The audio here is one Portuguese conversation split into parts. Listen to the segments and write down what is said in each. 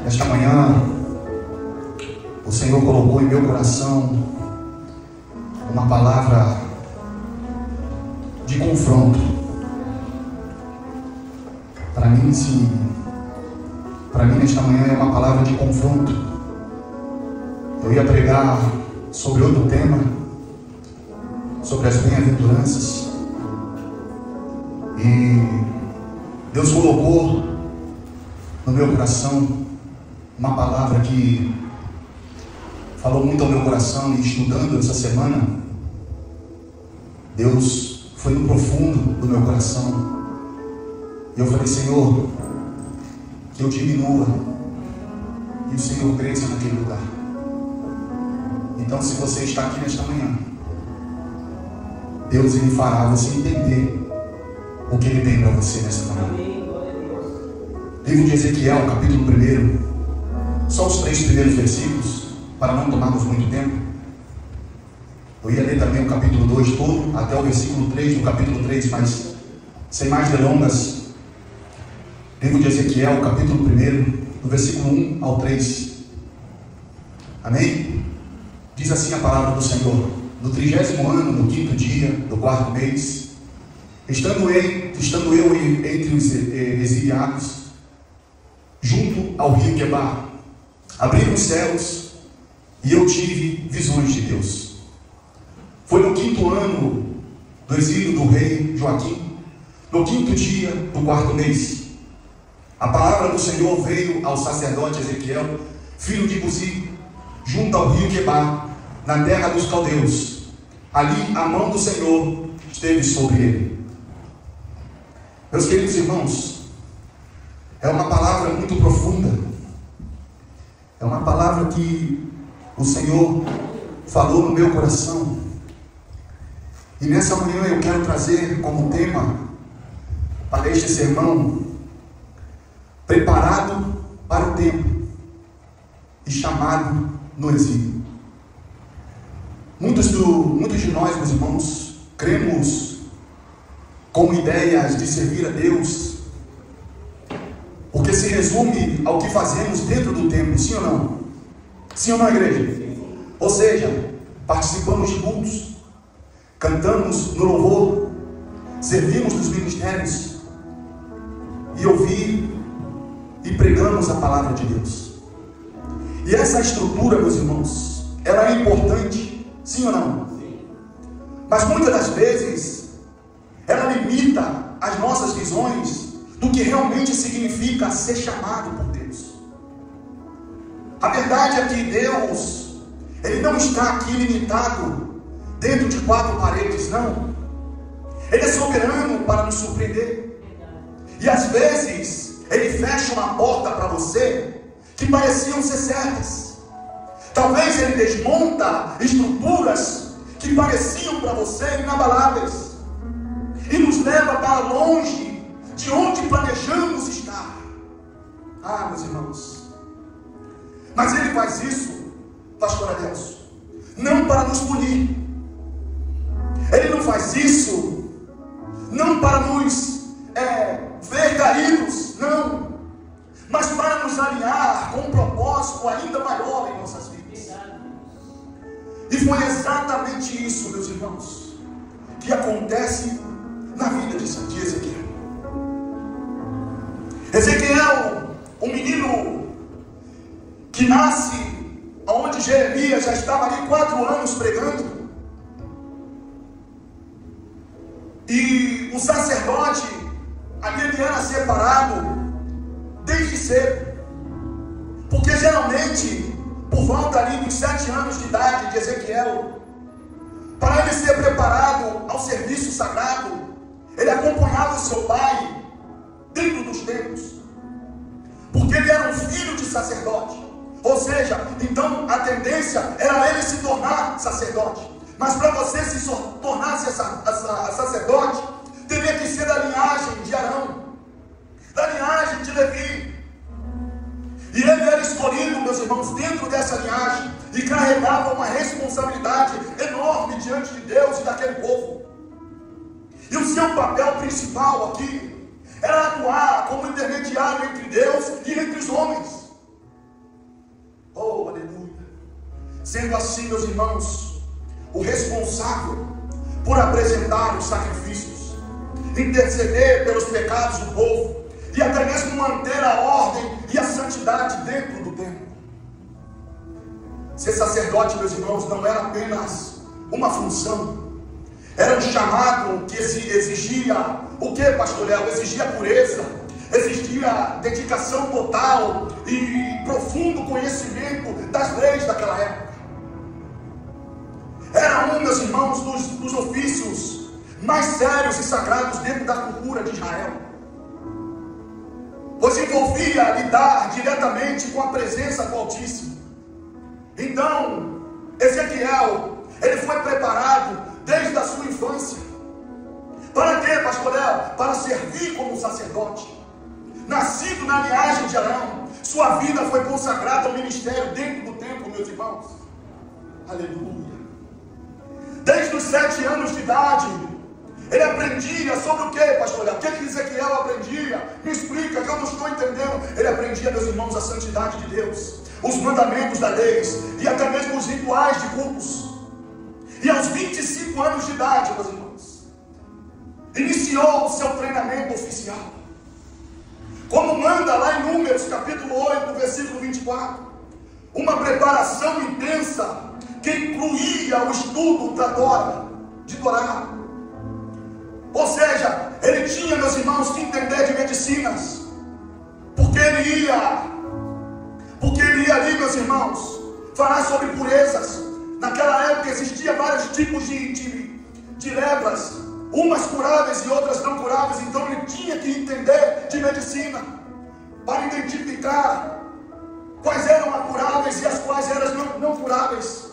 Esta manhã, o Senhor colocou em meu coração uma palavra de confronto. Para mim, nesta manhã é uma palavra de confronto. Eu ia pregar sobre outro tema, sobre as bem-aventuranças, e Deus colocou no meu coração uma palavra que falou muito ao meu coração. E estudando essa semana, Deus foi no profundo do meu coração, e eu falei: Senhor, que eu diminua e o Senhor cresça naquele lugar. Então, se você está aqui nesta manhã, Deus Ele fará você entender o que Ele tem para você nesta manhã. Livro de Ezequiel, capítulo 1, só os 3 primeiros versículos, para não tomarmos muito tempo. Eu ia ler também o capítulo 2 todo, até o versículo 3 do capítulo 3, mas sem mais delongas. Livro de Ezequiel, capítulo 1, do versículo 1 ao 3. Amém? Diz assim a palavra do Senhor: no 30º ano, no 5º dia, do 4º mês, estando eu entre os exiliados, junto ao rio Quebar, abriram os céus, e eu tive visões de Deus. Foi no 5º ano do exílio do rei Joaquim, no 5º dia do 4º mês. A palavra do Senhor veio ao sacerdote Ezequiel, filho de Buzi, junto ao rio Quebar, na terra dos caldeus. Ali a mão do Senhor esteve sobre ele. Meus queridos irmãos, é uma palavra muito profunda. É uma palavra que o Senhor falou no meu coração. E nessa manhã eu quero trazer como tema para este sermão: preparado para o tempo e chamado no exílio. Muitos de nós, meus irmãos, cremos com ideias de servir a Deus, porque se resume ao que fazemos dentro do templo, sim ou não? Sim ou não, igreja? Ou seja, participamos de cultos, cantamos no louvor, servimos nos ministérios e ouvir e pregamos a palavra de Deus. E essa estrutura, meus irmãos, ela é importante, sim ou não? Sim. Mas muitas das vezes ela limita as nossas visões do que realmente significa ser chamado por Deus. A verdade é que Deus, Ele não está aqui limitado dentro de 4 paredes, não. Ele é soberano para nos surpreender. E às vezes Ele fecha uma porta para você que pareciam ser certas. Talvez Ele desmonta estruturas que pareciam para você inabaláveis e nos leva para longe de onde planejamos estar. Ah, meus irmãos, mas Ele faz isso, pastor Adelson, não para nos punir. Ele não faz isso não para nos ver caídos, não, mas para nos alinhar com um propósito ainda maior em nossas vidas. E foi exatamente isso, meus irmãos, que acontece na vida de Ezequiel. Ezequiel, um menino que nasce onde Jeremias já estava ali 4 anos pregando, e o sacerdote ali ele era separado desde cedo, porque geralmente por volta ali dos 7 anos de idade de Ezequiel, para ele ser preparado ao serviço sagrado, ele acompanhava o seu pai dentro dos templos, porque ele era um filho de sacerdote. Ou seja, então a tendência era ele se tornar sacerdote. Mas para você se tornar sacerdote, teria que ser da linhagem de Arão, da linhagem de Levi. E ele era escolhido, meus irmãos, dentro dessa linhagem, e carregava uma responsabilidade enorme diante de Deus e daquele povo. E o seu papel principal aqui era atuar como intermediário entre Deus e entre os homens. Sendo assim, meus irmãos, o responsável por apresentar os sacrifícios, interceder pelos pecados do povo e até mesmo manter a ordem e a santidade dentro do templo. Ser sacerdote, meus irmãos, não era apenas uma função, era um chamado que exigia o que, pastor Léo? Exigia pureza, exigia dedicação total e profundo conhecimento das leis daquela época. Era meus irmãos, dos ofícios mais sérios e sagrados dentro da cultura de Israel, pois envolvia lidar diretamente com a presença do Altíssimo. Então, Ezequiel, ele foi preparado desde a sua infância. Para quê, pastor Léo? Para servir como sacerdote. Nascido na linhagem de Arão, sua vida foi consagrada ao ministério dentro do templo, meus irmãos. Aleluia. Desde os 7 anos de idade, ele aprendia sobre o que, pastor Léo? O que Ezequiel aprendia? Me explica, que eu não estou entendendo. Ele aprendia, meus irmãos, a santidade de Deus, os mandamentos da lei e até mesmo os rituais de cultos. E aos 25 anos de idade, meus irmãos, iniciou o seu treinamento oficial, como manda lá em Números capítulo 8, versículo 24, uma preparação intensa que incluía o estudo da Torá, de Torá. Ou seja, ele tinha, meus irmãos, que entender de medicinas, porque ele ia ali, meus irmãos, falar sobre purezas. Naquela época existia vários tipos de lepras, umas curáveis e outras não curáveis. Então ele tinha que entender de medicina para identificar quais eram as curáveis e as quais eram não curáveis.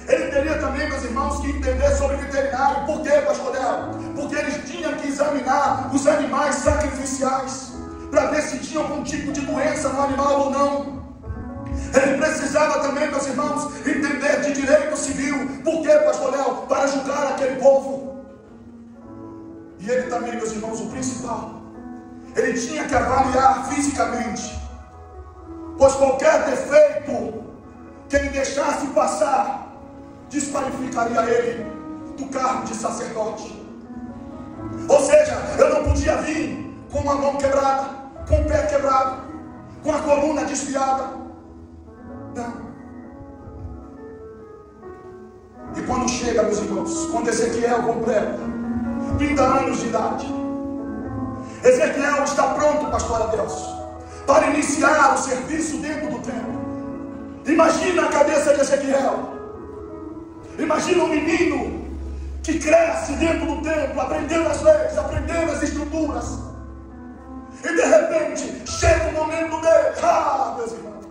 Ele teria também, meus irmãos, que entender sobre veterinário. Por quê, pastor Léo? Porque eles tinham que examinar os animais sacrificiais para ver se tinha algum tipo de doença no animal ou não. Ele precisava também, meus irmãos, entender de direito civil. Por quê, pastor Léo? Para julgar aquele povo. E ele também, meus irmãos, o principal, ele tinha que avaliar fisicamente, pois qualquer defeito que ele deixasse passar desqualificaria ele do cargo de sacerdote. Ou seja, eu não podia vir com uma mão quebrada, com o pé quebrado, com a coluna desviada. Não. E quando chega, meus irmãos, quando Ezequiel completa 30 anos de idade, Ezequiel está pronto, pastor Adeus, para iniciar o serviço dentro do templo. Imagina a cabeça de Ezequiel. Imagina um menino que cresce dentro do templo, aprendendo as leis, aprendendo as estruturas, e de repente chega o momento dele. Meus irmãos,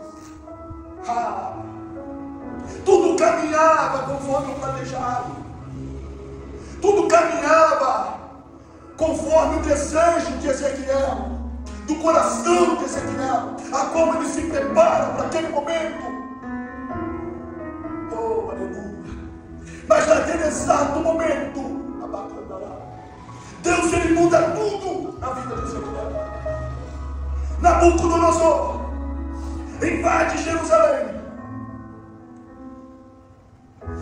tudo caminhava conforme o planejado, tudo caminhava conforme o desejo de Ezequiel, do coração de Ezequiel, a como ele se prepara para aquele momento. Oh, aleluia. Mas naquele exato momento, Deus, ele muda tudo na vida de Ezequiel. Nabucodonosor invade Jerusalém.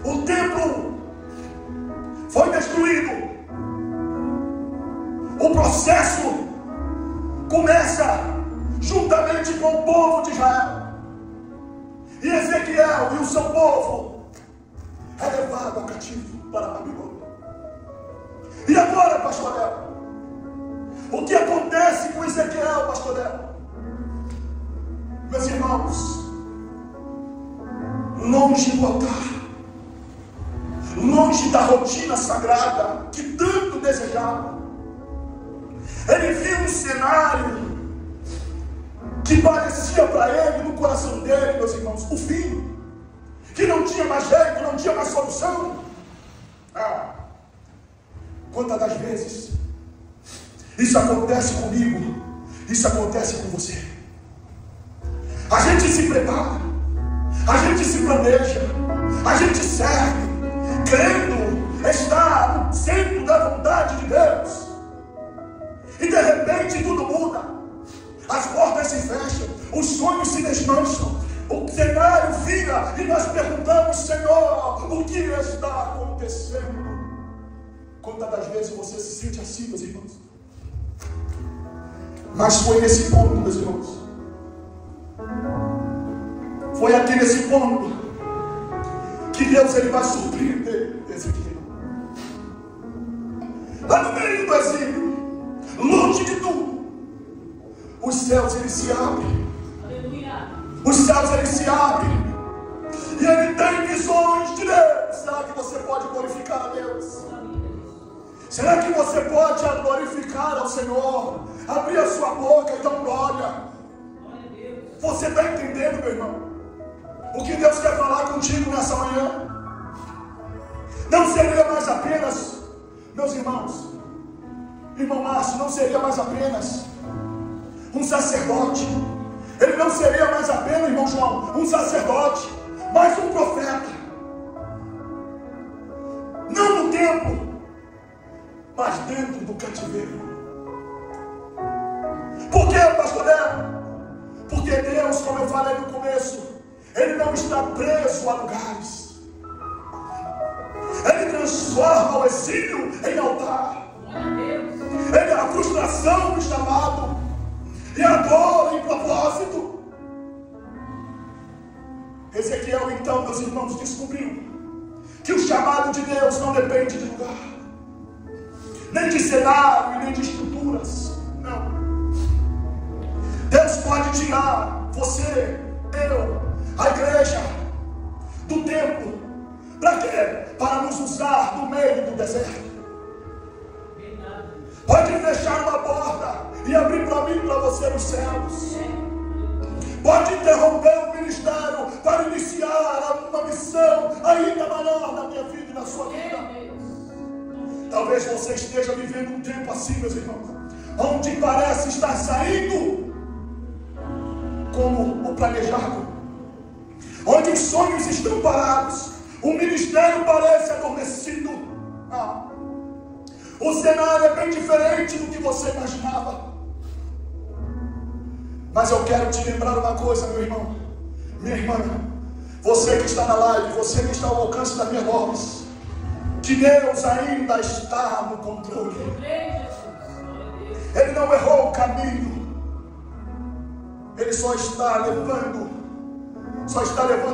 O templo foi destruído. O processo começa juntamente com o povo de Israel. E Ezequiel e o seu povo é levado ao cativo para a Babilônia. E agora, pastor Léo, o que acontece com Ezequiel, pastor Léo? Meus irmãos, longe do altar, longe da rotina sagrada que tanto desejava, ele viu um cenário que parecia para ele, no coração dele, meus irmãos, o fim, que não tinha mais jeito, não tinha mais solução. Quantas das vezes isso acontece comigo, isso acontece com você? A gente se prepara, a gente se planeja, a gente serve, crendo estar no centro da vontade de Deus, e de repente tudo muda, as portas se fecham, os sonhos se desmancham, o cenário cenário vira e nós perguntamos: Senhor, o que está acontecendo? Quantas das vezes você se sente assim, meus irmãos? Mas foi nesse ponto, meus irmãos, foi aqui nesse ponto que Deus ele vai surpreender Ezequiel. Lá no meio do exílio, longe de tudo, os céus eles se abrem. Os céus eles se abrem e ele tem visões de Deus. Será que você pode glorificar a Deus? Será que você pode glorificar ao Senhor? Abrir a sua boca e dar glória. Você está entendendo, meu irmão? O que Deus quer falar contigo nessa manhã? Não seria mais apenas, meus irmãos, irmão Márcio, não seria mais apenas um sacerdote. Ele não seria mais apenas, irmão João, um sacerdote, mas um profeta. Não no templo, mas dentro do cativeiro. Por quê, pastor Nero? Porque Deus, como eu falei no começo, Ele não está preso a lugares. Ele transforma o exílio em altar. Ele é a frustração do chamado e a dor em propósito. Ezequiel, então, meus irmãos, descobriu que o chamado de Deus não depende de lugar, nem de cenário e nem de estruturas. Não. Deus pode tirar você, eu, a igreja do templo. Para quê? Para nos usar no meio do deserto. Pode fechar uma porta e abrir para mim e para você nos céus. Pode interromper o ministério para iniciar uma missão ainda maior na minha vida e na sua vida. Talvez você esteja vivendo um tempo assim, meus irmãos, onde parece estar saindo como o planejado, onde os sonhos estão parados, o ministério parece adormecido. O cenário é bem diferente do que você imaginava. Mas eu quero te lembrar uma coisa, meu irmão, minha irmã, você que está na live, você que está ao alcance da minha voz, que Deus ainda está no controle. Ele não errou o caminho. Ele só está levando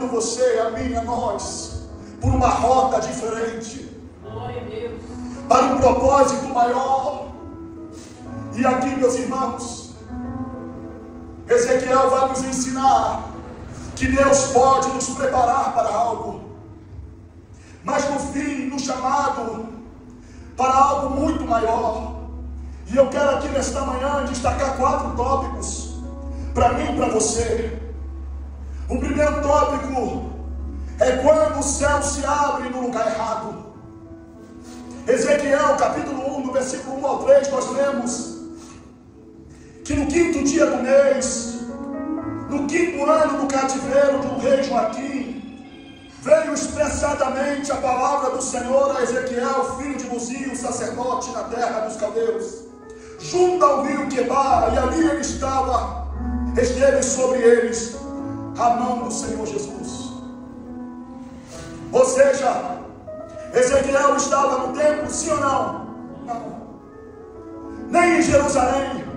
você, a mim, a nós, por uma rota diferente, para um propósito maior. E aqui, meus irmãos, Ezequiel vai nos ensinar que Deus pode nos preparar para algo, mas no fim, no chamado, para algo muito maior. E eu quero aqui nesta manhã destacar 4 tópicos para mim e para você. O primeiro tópico é quando o céu se abre no lugar errado. Ezequiel capítulo 1, no versículo 1 ao 3, nós lemos que no 5º dia do mês, no 5º ano do cativeiro do rei Joaquim, veio expressadamente a palavra do Senhor a Ezequiel, filho de Uzia, sacerdote na terra dos caldeus, junto ao rio Quebar, e ali ele esteve sobre eles a mão do Senhor Jesus. Ou seja, Ezequiel estava no templo, sim ou não? Não. Nem em Jerusalém.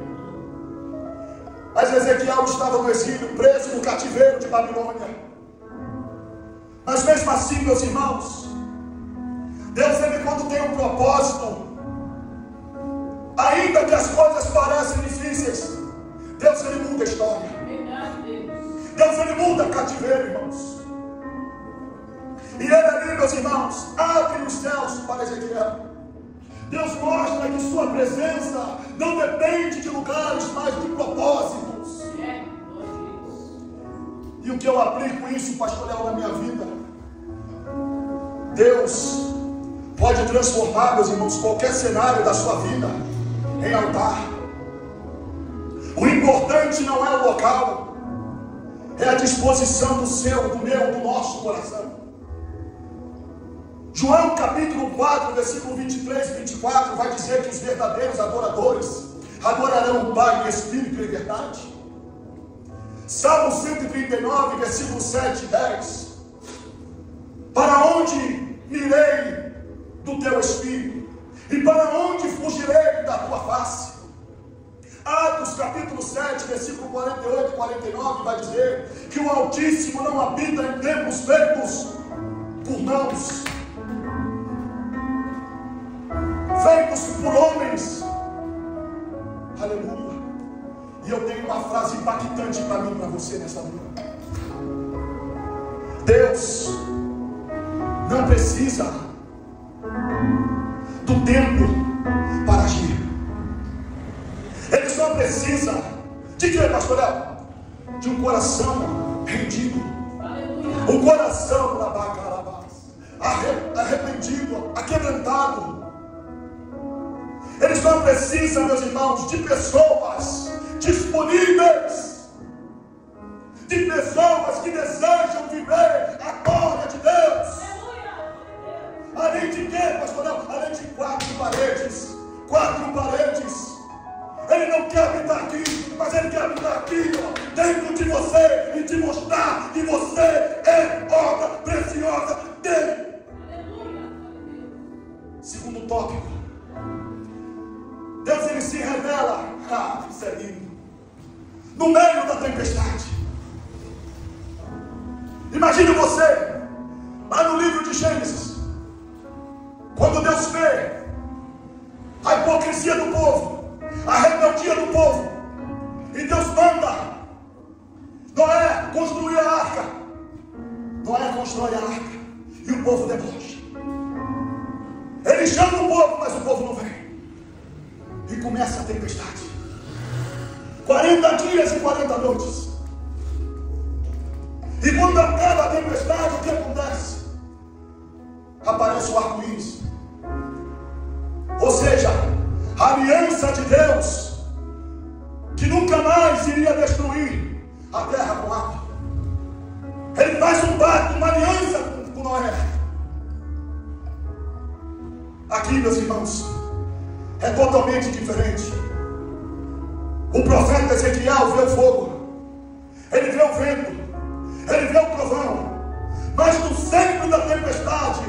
Mas Ezequiel estava no exílio, preso no cativeiro de Babilônia. Mas mesmo assim, meus irmãos, Deus, ele quando tem um propósito, ainda que as coisas parecem difíceis, Deus, ele muda a história. Deus, ele muda cativeiro, irmãos. E ele ali, meus irmãos, abre os céus para Ezequiel. Deus mostra que sua presença não depende de lugares, mas de propósitos. E o que eu aplico isso, pastor Léo, na minha vida? Deus pode transformar, meus irmãos, qualquer cenário da sua vida em altar. O importante não é o local, é a disposição do seu, do meu, do nosso coração. João capítulo 4, versículo 23 e 24 vai dizer que os verdadeiros adoradores adorarão o Pai em espírito e em verdade. Salmo 139, versículo 7 e 10. Para onde irei do teu espírito? E para onde fugirei da tua face? Atos capítulo 7, versículo 48 e 49 vai dizer que o Altíssimo não habita em templos feitos por mãos, feitos por homens. Aleluia. E eu tenho uma frase impactante para mim e para você nessa manhã. Deus não precisa do tempo para agir. Ele só precisa de quê, pastor Léo? De um coração rendido. Um coração arrependido, aquebrantado. Ele só precisa, meus irmãos, de pessoas disponíveis, de pessoas que desejam viver a glória de Deus. Além de quê, pastor Léo? Além de quatro paredes. Ele não quer habitar aqui, mas Ele quer habitar aqui, ó, dentro de você, e te mostrar que você é obra preciosa dele. Segundo tópico, Deus ele se revela, isso é lindo, no meio da tempestade. Imagine você, lá no livro de Gênesis, quando Deus vê a hipocrisia do povo, a rebeldia do povo, e Deus manda Noé construir a arca. Noé constrói a arca e o povo debocha. Ele chama o povo, mas o povo não vem. E começa a tempestade. 40 dias e 40 noites. E quando acaba a tempestade, o que acontece? Aparece o arco-íris. Ou seja, a aliança de Deus, que nunca mais iria destruir a terra com água. Ele faz um pacto, uma aliança com Noé. Aqui, meus irmãos, é totalmente diferente. O profeta Ezequiel vê o fogo, ele vê o vento, ele vê o trovão, mas no centro da tempestade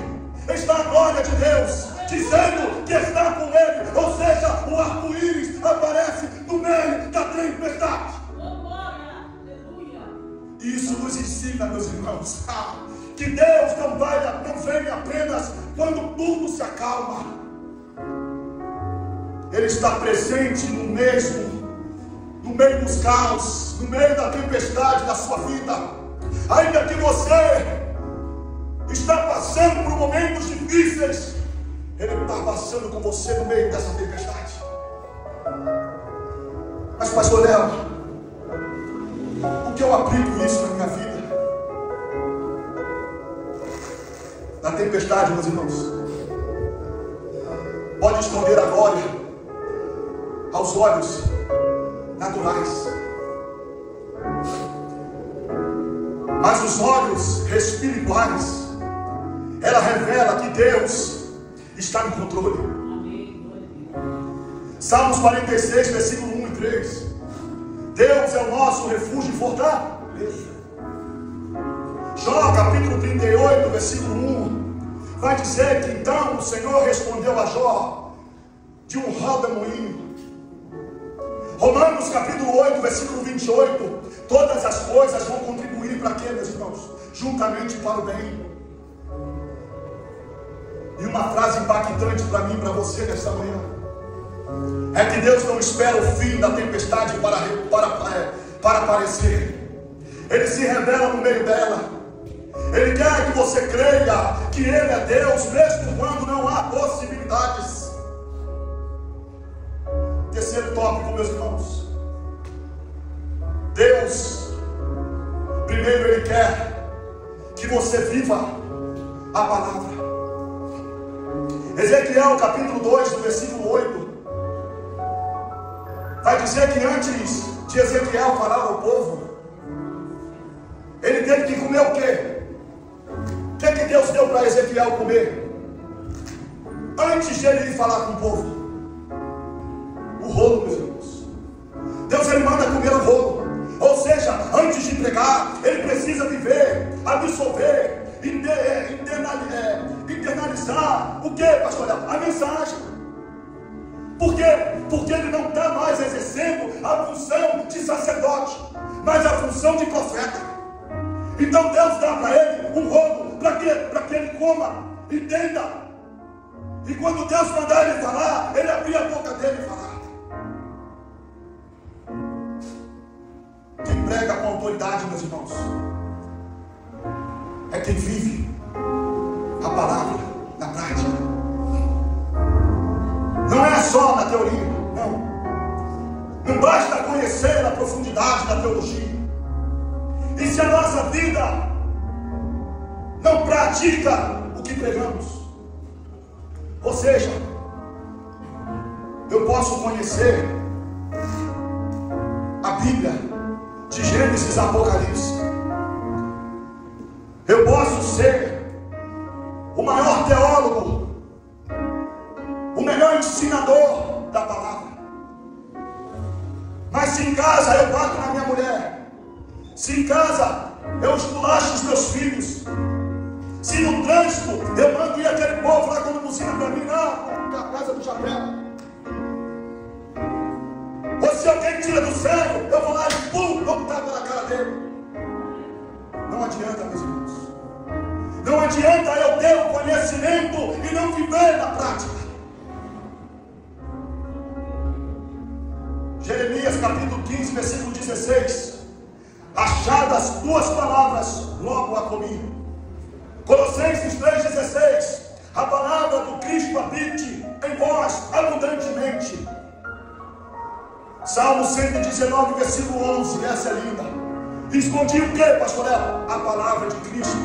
está a glória de Deus, dizendo que está com ele. Ou seja, o arco-íris aparece no meio da tempestade. E isso nos ensina, meus irmãos, que Deus não vem apenas quando tudo se acalma. Ele está presente no meio dos caos, no meio da tempestade da sua vida. Ainda que você está passando por momentos difíceis, Ele está passando com você no meio dessa tempestade. Mas, pastor Léo, o que eu aplico isso na minha vida? Na tempestade, meus irmãos, pode esconder a glória aos olhos naturais, mas os olhos espirituais, ela revela que Deus está no controle. Salmos 46, versículo 1 e 3. Deus é o nosso refúgio e fortaleza. Jó, capítulo 38, versículo 1, vai dizer que então o Senhor respondeu a Jó de um redemoinho. Romanos, capítulo 8, versículo 28, todas as coisas vão contribuir para quê, meus irmãos? Juntamente para o bem. E uma frase impactante para mim e para você nesta manhã é que Deus não espera o fim da tempestade para aparecer. Ele se revela no meio dela. Ele quer que você creia que Ele é Deus, mesmo quando não há possibilidades. Terceiro tópico, meus irmãos. Deus, primeiro Ele quer que você viva a palavra. Ezequiel capítulo 2, do versículo 8, vai dizer que antes de Ezequiel falar ao povo, ele teve que comer o quê? O que Deus deu para Ezequiel comer? Antes de ele ir falar com o povo, o rolo, meus irmãos. Deus ele manda comer o rolo. Ou seja, antes pregar, ele precisa viver, absorver, internalizar. O que, pastor Léo? A mensagem. Por quê? Porque ele não está mais exercendo a função de sacerdote, mas a função de profeta. Então Deus dá para ele um rolo, para quê? Para que ele coma, entenda. E quando Deus mandar ele falar, ele abrir a boca dele e falar. Quem prega com autoridade, meus irmãos, é quem vive a palavra na prática. Não é só na teoria, não. Não basta conhecer a profundidade da teologia. E se a nossa vida não pratica o que pregamos, ou seja, eu posso conhecer a Bíblia de Gênesis a Apocalipse, eu posso ser o maior teólogo, o melhor ensinador da palavra, mas se em casa eu bato na minha mulher, se em casa eu esculacho os meus filhos, se no trânsito eu mando ir aquele povo lá quando buzina para mim, não, a casa do chapéu, ou se alguém tira do sério, eu vou lá e pum, dou um tapa na cara dele. Não adianta, meus irmãos. Não adianta eu ter o conhecimento e não viver na prática. Jeremias capítulo 15, versículo 16. Achadas duas palavras, logo a comi. Colossenses 3,16. A palavra do Cristo habite em vós abundantemente. Salmo 119, versículo 11. Essa é linda. Escondi o que, pastor Léo? A palavra de Cristo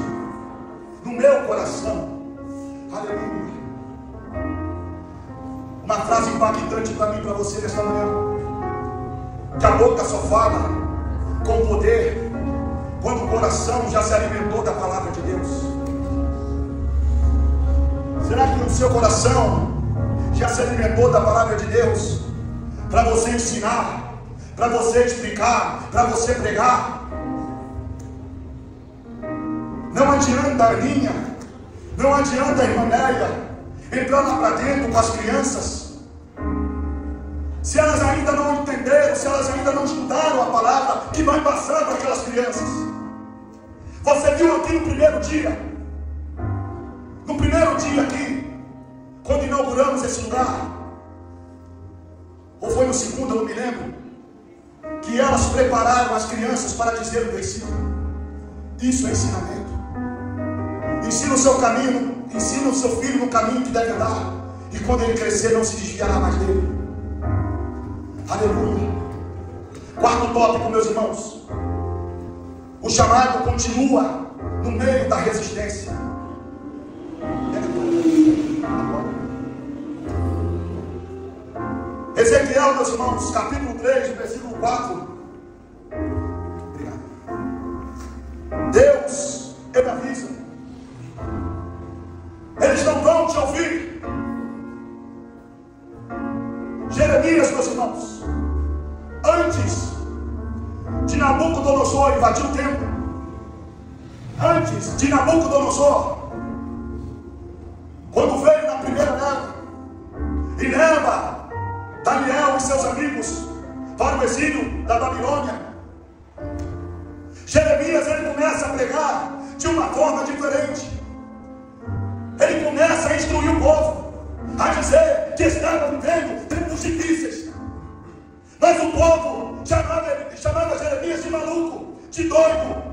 no meu coração. Aleluia. Uma frase impactante para mim e para você nesta manhã. Que a boca só fala com poder quando o coração já se alimentou da palavra de Deus. Será que no seu coração já se alimentou da palavra de Deus? Para você ensinar, para você explicar, para você pregar. Não adianta a Aninha, não adianta a irmã Nélia entrar lá para dentro com as crianças, se elas ainda não entenderam, se elas ainda não estudaram a palavra que vai passar para aquelas crianças. Você viu aqui no primeiro dia aqui, quando inauguramos esse lugar, ou foi no segundo, eu não me lembro, que elas prepararam as crianças para dizer o versículo. Isso é ensinamento. Ensina o seu caminho, ensina o seu filho no caminho que deve andar, e quando ele crescer não se desviará mais dele. Aleluia. Quarto tópico, meus irmãos. O chamado continua no meio da resistência. Ezequiel, meus irmãos, capítulo 3, versículo 4. Obrigado. Deus, ele avisa. Eles não vão te ouvir. Jeremias, meus irmãos, antes de Nabucodonosor invadir o templo, antes de Nabucodonosor, quando veio na primeira leva e leva Daniel e seus amigos para o exílio da Babilônia, Jeremias ele começa a pregar de uma forma diferente. Ele começa a instruir o povo, a dizer que estava vivendo tempos difíceis, mas o povo chamava Jeremias de maluco, de doido.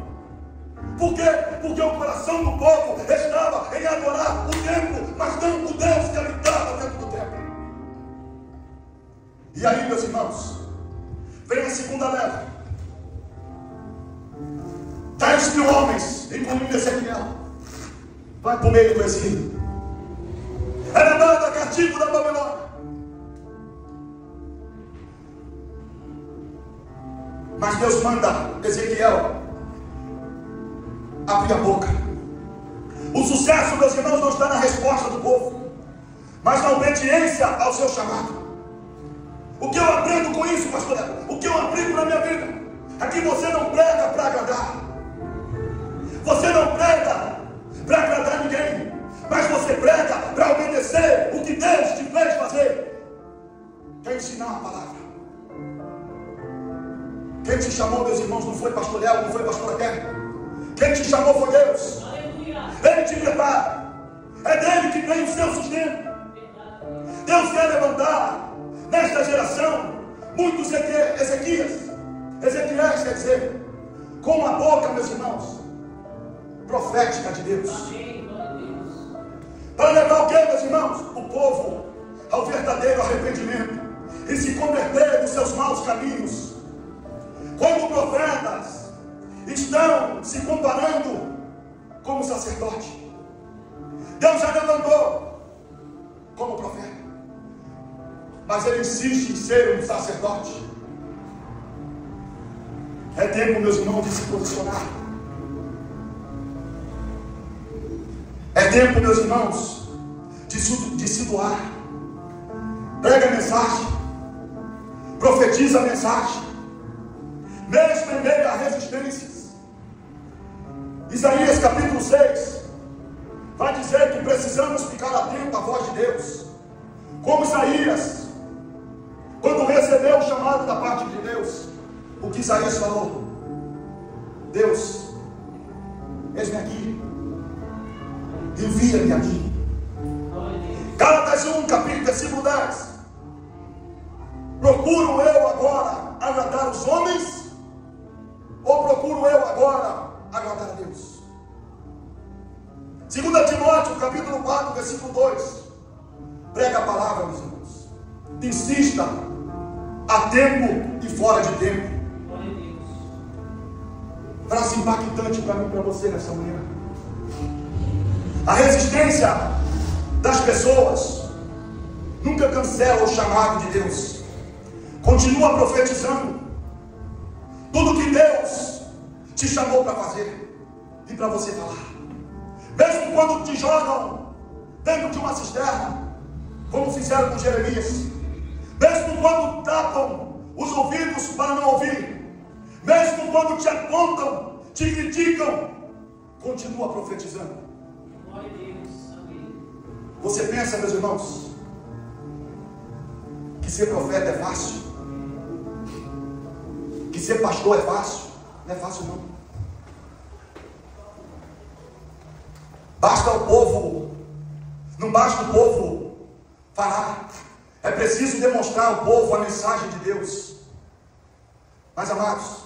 Por quê? Porque o coração do povo estava em adorar o templo, mas não o Deus que habitava dentro do templo. E aí, meus irmãos, vem a segunda leva. 10.000 homens, incluindo Ezequiel, vai para o meio do exílio. É levado cativo da Babilônia. Mas Deus manda Ezequiel abrir a boca. O sucesso, meus irmãos, não está na resposta do povo, mas na obediência ao seu chamado. O que eu aprendo com isso, pastor? O que eu aplico na minha vida? Aqui você não prega para agradar. Você não prega para agradar ninguém. Mas você prega para obedecer o que Deus te fez fazer. Quer ensinar a palavra. Quem te chamou, meus irmãos, não foi pastor Léo, não foi pastor Terra. Quem te chamou foi Deus. Ele te prepara. É dele que vem o seu sustento. Deus quer levantar nesta geração muitos Ezequiéis, quer dizer, com a boca, meus irmãos, profética de Deus. Para levar o que, meus irmãos? O povo ao verdadeiro arrependimento e se converter dos seus maus caminhos. Quando profetas estão se comparando como sacerdote, Deus já levantou como profeta, mas ele insiste em ser um sacerdote. É tempo, meus irmãos, de se posicionar. É tempo, meus irmãos, de se doar. Prega a mensagem, profetiza a mensagem, mesmo em meio a resistências. Isaías capítulo 6 vai dizer que precisamos ficar atentos à voz de Deus, como Isaías, quando recebeu o chamado da parte de Deus. O que Isaías falou: Deus, eis-me aqui, envia-me a mim. Gálatas 1, capítulo, versículo 10. Procuro eu agora agradar os homens, ou procuro eu agora agradar a Deus? 2 Timóteo, capítulo 4, versículo 2. Prega a palavra, meus irmãos. Insista a tempo e fora de tempo. Frase impactante para mim e para você nessa manhã. A resistência das pessoas nunca cancela o chamado de Deus. Continua profetizando tudo que Deus te chamou para fazer e para você falar. Mesmo quando te jogam dentro de uma cisterna, como fizeram com Jeremias. Mesmo quando tapam os ouvidos para não ouvir. Mesmo quando te apontam, te criticam, continua profetizando. Você pensa, meus irmãos, que ser profeta é fácil? Que ser pastor é fácil? Não é fácil não. Basta o povo, não basta o povo falar, é preciso demonstrar ao povo a mensagem de Deus. Mas, amados,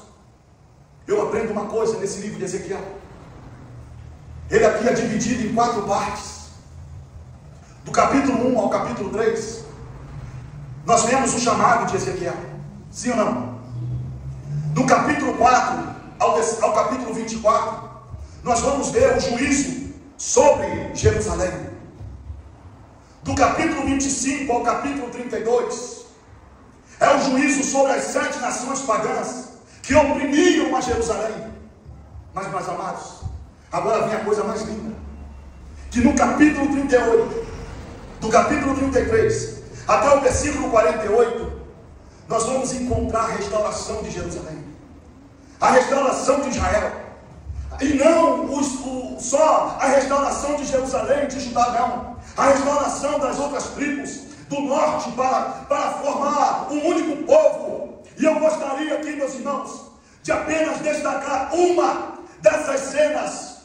eu aprendo uma coisa nesse livro de Ezequiel. Ele aqui é dividido em 4 partes. Do capítulo 1 ao capítulo 3, nós vemos o chamado de Ezequiel. Sim ou não? Do capítulo 4 ao capítulo 24, nós vamos ver o juízo sobre Jerusalém. Do capítulo 25 ao capítulo 32, é o juízo sobre as 7 nações pagãs que oprimiam a Jerusalém. Mas, meus amados, agora vem a coisa mais linda, que no capítulo 38, do capítulo 33 até o versículo 48, nós vamos encontrar a restauração de Jerusalém, a restauração de Israel. E não só a restauração de Jerusalém, de Judá, não. A restauração das outras tribos do norte para formar um único povo. E eu gostaria aqui, meus irmãos, de apenas destacar uma dessas cenas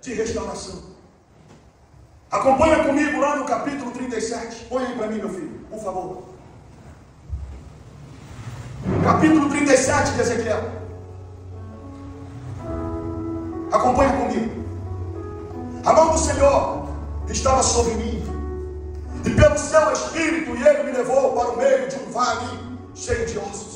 de restauração. Acompanha comigo lá no capítulo 37. Põe aí para mim, meu filho, por favor. Capítulo 37 de Ezequiel. Acompanha comigo. A mão do Senhor estava sobre mim, e pelo seu espírito ele me levou para o meio de um vale cheio de ossos.